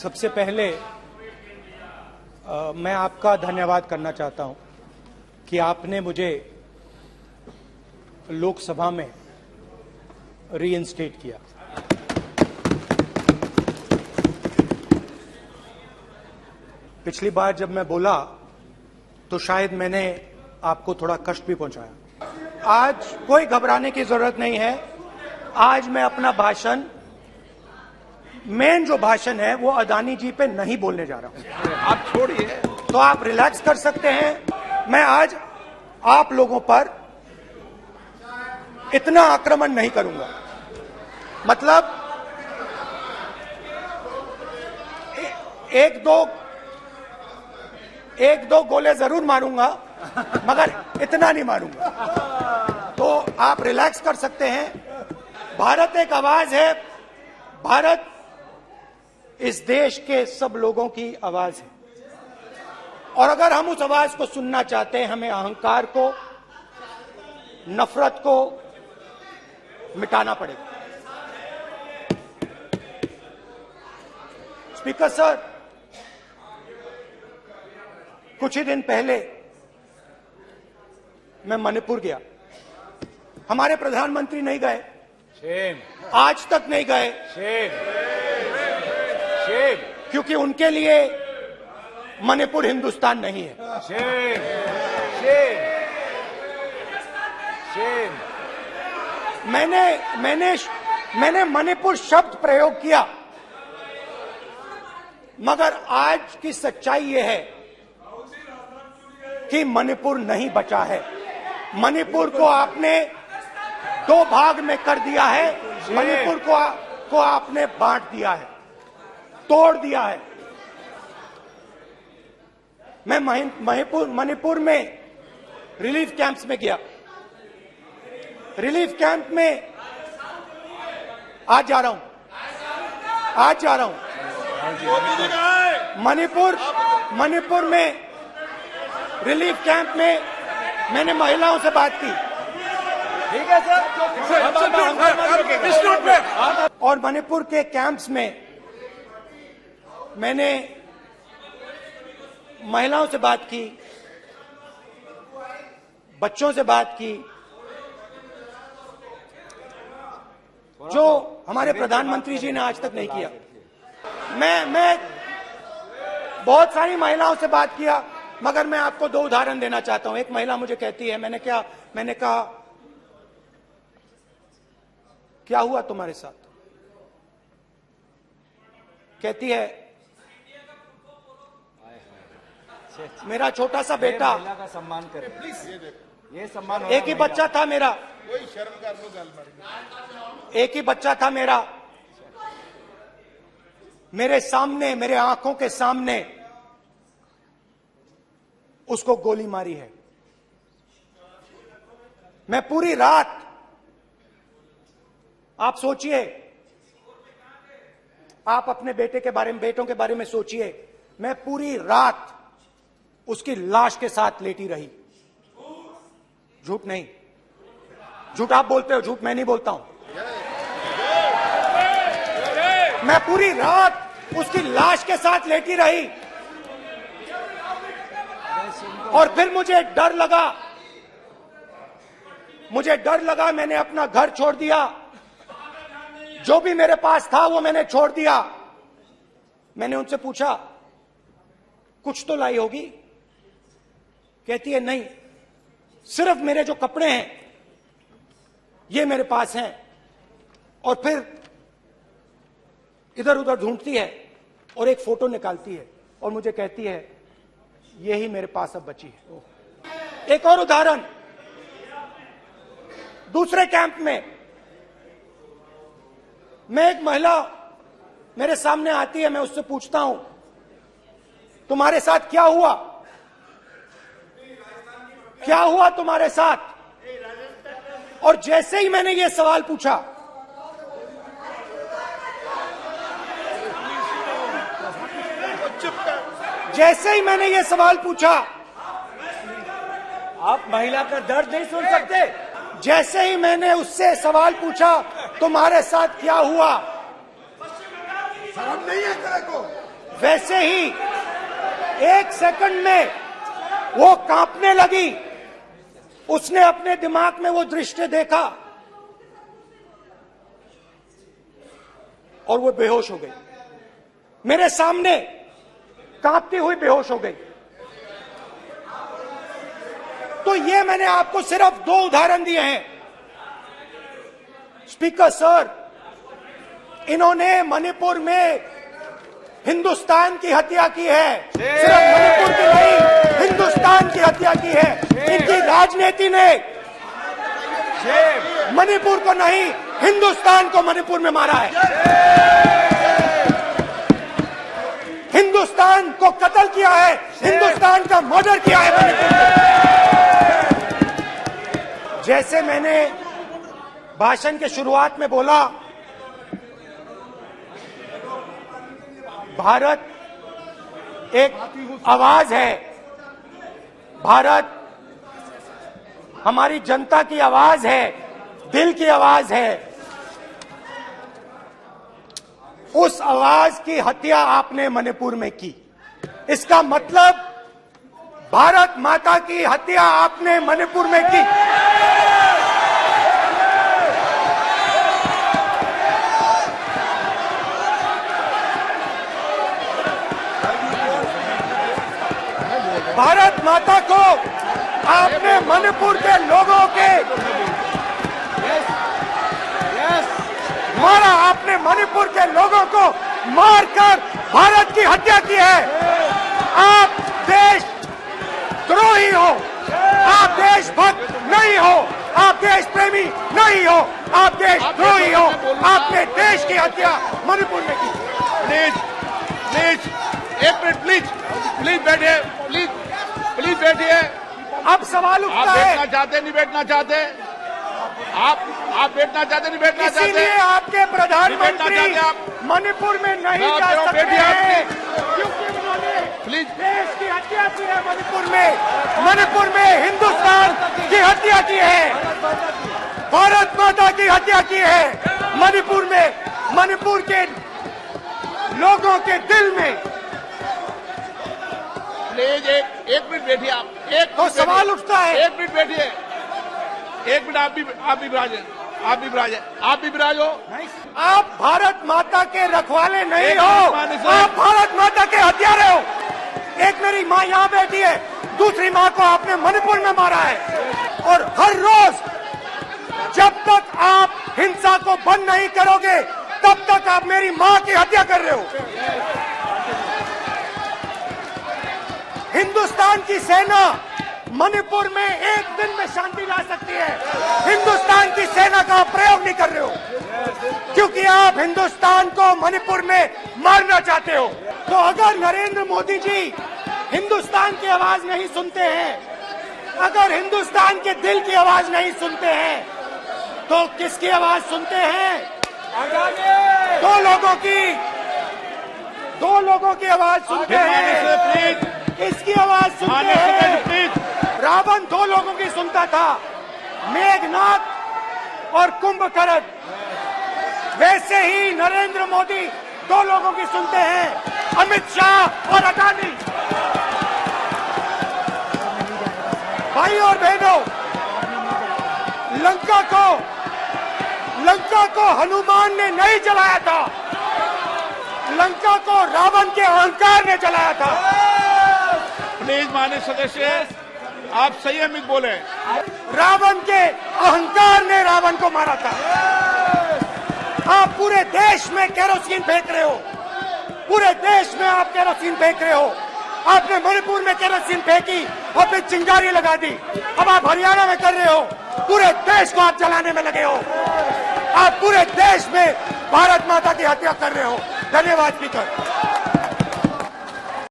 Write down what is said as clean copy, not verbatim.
सबसे पहले मैं आपका धन्यवाद करना चाहता हूं कि आपने मुझे लोकसभा में रीइंस्टेट किया। पिछली बार जब मैं बोला तो शायद मैंने आपको थोड़ा कष्ट भी पहुंचाया। आज कोई घबराने की जरूरत नहीं है। आज मैं अपना भाषण, मेन जो भाषण है वो अदानी जी पे नहीं बोलने जा रहा हूं। आप छोड़िए, तो आप रिलैक्स कर सकते हैं। मैं आज आप लोगों पर इतना आक्रमण नहीं करूंगा। मतलब एक दो गोले जरूर मारूंगा, मगर इतना नहीं मारूंगा। तो आप रिलैक्स कर सकते हैं। भारत एक आवाज है। भारत इस देश के सब लोगों की आवाज है, और अगर हम उस आवाज को सुनना चाहते हैं, हमें अहंकार को, नफरत को मिटाना पड़ेगा। स्पीकर सर, कुछ ही दिन पहले मैं मणिपुर गया। हमारे प्रधानमंत्री नहीं गए, आज तक नहीं गए, क्योंकि उनके लिए मणिपुर हिंदुस्तान नहीं है। मैंने मणिपुर शब्द प्रयोग किया, मगर आज की सच्चाई यह है कि मणिपुर नहीं बचा है। मणिपुर को आपने दो भाग में कर दिया है। मणिपुर को आपने बांट दिया है, तोड़ दिया है। मैं मणिपुर में रिलीफ कैंप्स में गया। रिलीफ कैंप में आज जा रहा हूं। मणिपुर में रिलीफ कैंप में मैंने महिलाओं से बात की। ठीक है सर। और मणिपुर के कैंप्स में मैंने महिलाओं से बात की, बच्चों से बात की, जो हमारे प्रधानमंत्री जी ने आज तक नहीं किया। मैं बहुत सारी महिलाओं से बात किया, मगर मैं आपको दो उदाहरण देना चाहता हूं। एक महिला मुझे कहती है, मैंने कहा क्या हुआ तुम्हारे साथ? कहती है, मेरा छोटा सा बेटा, महिला का सम्मान करें प्लीज। ये सम्मान, एक ही बच्चा था मेरा, कोई शर्म कर लो गल। एक ही बच्चा था मेरा, मेरे सामने, मेरे आंखों के सामने उसको गोली मारी है। मैं पूरी रात, आप सोचिए, आप अपने बेटों के बारे में सोचिए। मैं पूरी रात उसकी लाश के साथ लेटी रही। झूठ नहीं, झूठ आप बोलते हो, झूठ मैं नहीं बोलता हूं। मैं पूरी रात उसकी लाश के साथ लेटी रही, और फिर मुझे डर लगा। मैंने अपना घर छोड़ दिया, जो भी मेरे पास था वो मैंने छोड़ दिया। मैंने उनसे पूछा, कुछ तो लाई होगी? कहती है, नहीं, सिर्फ मेरे जो कपड़े हैं ये मेरे पास हैं। और फिर इधर उधर ढूंढती है और एक फोटो निकालती है और मुझे कहती है, यही मेरे पास अब बची है। एक और उदाहरण, दूसरे कैंप में मैं, एक महिला मेरे सामने आती है, मैं उससे पूछता हूं, तुम्हारे साथ क्या हुआ? क्या हुआ तुम्हारे साथ? और जैसे ही मैंने ये सवाल पूछा, आप महिला का दर्द नहीं सुन सकते। जैसे ही मैंने उससे सवाल पूछा, तुम्हारे साथ क्या हुआ? शर्म नहीं है तेरे को? वैसे ही 1 सेकंड में वो कांपने लगी। उसने अपने दिमाग में वो दृश्य देखा और वो बेहोश हो गई। मेरे सामने कांपती हुई बेहोश हो गई। तो ये मैंने आपको सिर्फ 2 उदाहरण दिए हैं। स्पीकर सर, इन्होंने मणिपुर में हिंदुस्तान की हत्या की है। सिर्फ मणिपुर की नहीं, हिंदुस्तान की हत्या की है। इनकी राजनीति ने मणिपुर को नहीं, हिंदुस्तान को मणिपुर में मारा है। हिंदुस्तान को कत्ल किया है, हिंदुस्तान का मर्डर किया है मणिपुर में। जैसे मैंने भाषण के शुरुआत में बोला, भारत एक आवाज है। भारत हमारी जनता की आवाज है, दिल की आवाज है। उस आवाज की हत्या आपने मणिपुर में की। इसका मतलब भारत माता की हत्या आपने मणिपुर में की। भारत माता को आपने मणिपुर के लोगों के मारा। आपने मणिपुर के लोगों को मारकर भारत की हत्या की है। आप देश द्रोही हो, आप देशभक्त नहीं हो, आप देश प्रेमी नहीं हो, आप देशद्रोही हो। आपने देश की हत्या मणिपुर में की। Please please 1 minute please please बैठिए, प्लीज प्लीज बैठिए। अब सवाल आप उठता है, बैठना चाहते नहीं बैठना चाहते? आप बैठना चाहते नहीं बैठना चाहते? इसीलिए आपके प्रधानमंत्री बैठना चाहते आप? मणिपुर में नहीं आप जा जरा सकते बैठिए हैं, क्योंकि उन्होंने प्लीज देश की हत्या की है। मणिपुर में हिंदुस्तान की हत्या की है, भारत माता की हत्या की है। मणिपुर में, मणिपुर के लोगों के दिल में। प्लीज एक मिनट बैठिए आप। तो सवाल उठता है, 1 मिनट बैठिए, 1 मिनट। आप भी विराजो। आप भारत माता के रखवाले नहीं एक हो, मिनट माननीय सर। आप भारत माता के हत्यारे हो। एक मेरी माँ यहाँ बैठी है, दूसरी माँ को आपने मणिपुर में मारा है। और हर रोज जब तक आप हिंसा को बंद नहीं करोगे, तब तक आप मेरी माँ की हत्या कर रहे हो। हिंदुस्तान की सेना मणिपुर में एक दिन में शांति ला सकती है। हिंदुस्तान की सेना का प्रयोग नहीं कर रहे हो, क्योंकि आप हिंदुस्तान को मणिपुर में मारना चाहते हो। तो अगर नरेंद्र मोदी जी हिंदुस्तान की आवाज नहीं सुनते हैं, अगर हिंदुस्तान के दिल की आवाज नहीं सुनते हैं, तो किसकी आवाज सुनते हैं? दो लोगों की आवाज सुनते हैं। प्लीज इसकी आवाज सुनते हैं। प्लीज। रावण 2 लोगों की सुनता था, मेघनाथ और कुंभकर्ण। वैसे ही नरेंद्र मोदी 2 लोगों की सुनते हैं, अमित शाह और अडानी। भाई और बहनों, लंका को हनुमान ने नहीं जलाया था, लंका को रावण के अहंकार ने जलाया था। प्लीज माननीय सदस्य, आप संयमित बोले। रावण के अहंकार ने रावण को मारा था। आप पूरे देश में केरोसिन फेंक रहे हो, पूरे देश में आप केरोसिन फेंक रहे हो। आपने मणिपुर में केरोसिन फेंकी, आपने चिंगारी लगा दी। अब आप हरियाणा में कर रहे हो, पूरे देश को आप जलाने में लगे हो। आप पूरे देश में भारत माता की हत्या कर रहे हो। धन्यवाद स्पीकर।